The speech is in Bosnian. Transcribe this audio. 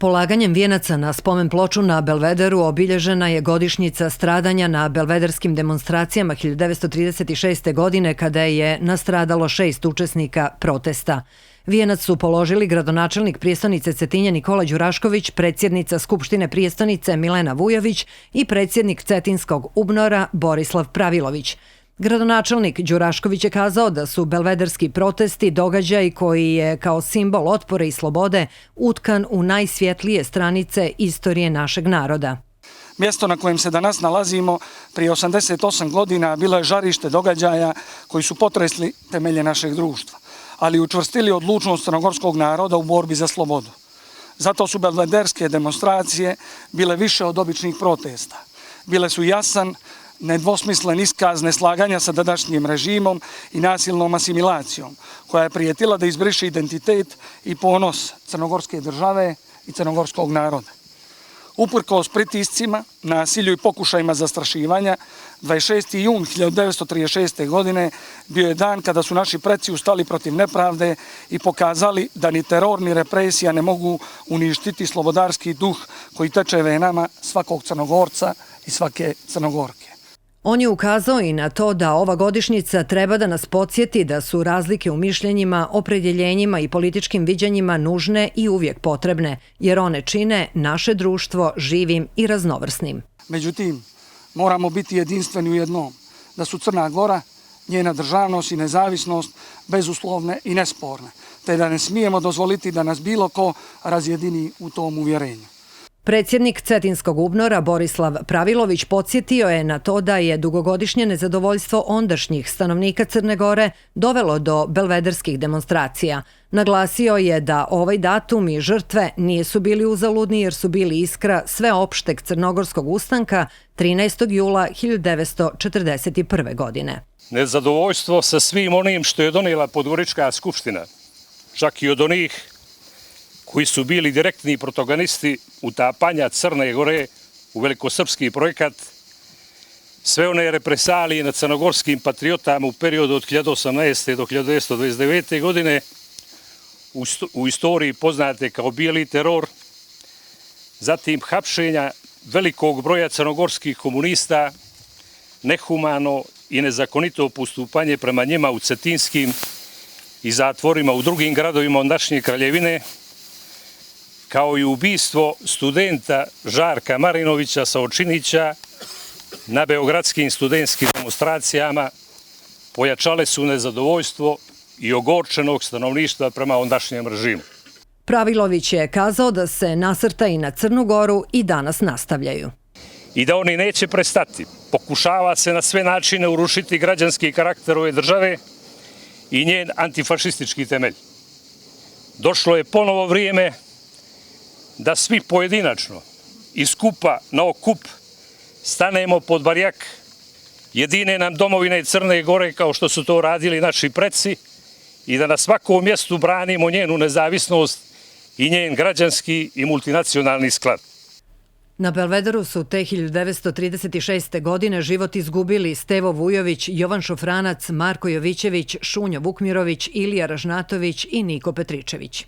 Polaganjem vijenaca na spomen ploču na Belvederu obilježena je godišnjica stradanja na belvederskim demonstracijama 1936. godine kada je nastradalo 6 učesnika protesta. Vijenac su položili gradonačelnik prijestonice Cetinja Nikola Đurašković, predsjednica Skupštine prijestonice Milena Vujović i predsjednik Cetinskog UBNOR-a Borislav Pravilović. Gradonačelnik Đurašković je kazao da su belvederski protesti događaj koji je kao simbol otpora i slobode utkan u najsvjetlije stranice istorije našeg naroda. Mjesto na kojem se danas nalazimo prije 88 godina bilo je žarište događaja koji su potresli temelje našeg društva, ali učvrstili odlučnost crnogorskog naroda u borbi za slobodu. Zato su belvederske demonstracije bile više od običnih protesta. Bile su jasan, nedvosmislen iskaz neslaganja sa tadašnjim režimom i nasilnom asimilacijom, koja je prijetila da izbriše identitet i ponos crnogorske države i crnogorskog naroda. Uprkos pritiscima, nasilju i pokušajima zastrašivanja, 26. jun 1936. godine bio je dan kada su naši preci ustali protiv nepravde i pokazali da ni teror ni represija ne mogu uništiti slobodarski duh koji teče venama svakog Crnogorca i svake Crnogorke. On je ukazao i na to da ova godišnjica treba da nas podsjeti da su razlike u mišljenjima, opredjeljenjima i političkim viđanjima nužne i uvijek potrebne, jer one čine naše društvo živim i raznovrsnim. Međutim, moramo biti jedinstveni u jednom, da su Crna Gora, njena državnost i nezavisnost bezuslovne i nesporne, te da ne smijemo dozvoliti da nas bilo ko razjedini u tom uvjerenju. Predsjednik Cetinskog UBNOR-a Borislav Pravilović podsjetio je na to da je dugogodišnje nezadovoljstvo ondašnjih stanovnika Crne Gore dovelo do belvederskih demonstracija. Naglasio je da ovaj datum i žrtve nisu bili uzaludni jer su bili iskra sveopšteg crnogorskog ustanka 13. jula 1941. godine. Nezadovoljstvo sa svim onim što je donijela Podgorička skupština, čak i od onih koji su bili direktni protagonisti utapanja Crne Gore u velikosrpski projekat, sve one represalije nad crnogorskim patriotama u periodu od 1918. do 1929. godine, u istoriji poznate kao bijeli teror, zatim hapšenja velikog broja crnogorskih komunista, nehumano i nezakonito postupanje prema njima u cetinskim i zatvorima u drugim gradovima ondašnje kraljevine, kao i ubistvo studenta Žarka Marinovića sa Očinića na beogradskim studentskim demonstracijama, pojačale su nezadovoljstvo i ogorčenog stanovništva prema ondašnjem režimu. Pravilović je kazao da se nasrtaji na Crnu Goru i danas nastavljaju. I da oni neće prestati. Pokušava se na sve načine urušiti građanski karakter ove države i njen antifašistički temelj. Došlo je ponovo vrijeme da svi pojedinačno i skupa na okup stanemo pod barjak jedine nam domovine Crne Gore kao što su to radili naši preci i da na svakom mjestu branimo njenu nezavisnost i njen građanski i multinacionalni sklad. Na Belvederu su te 1936. godine život izgubili Stevo Vujović, Jovan Šofranac, Marko Jovićević, Šunjo Vukmirović, Ilija Ražnatović i Niko Petričević.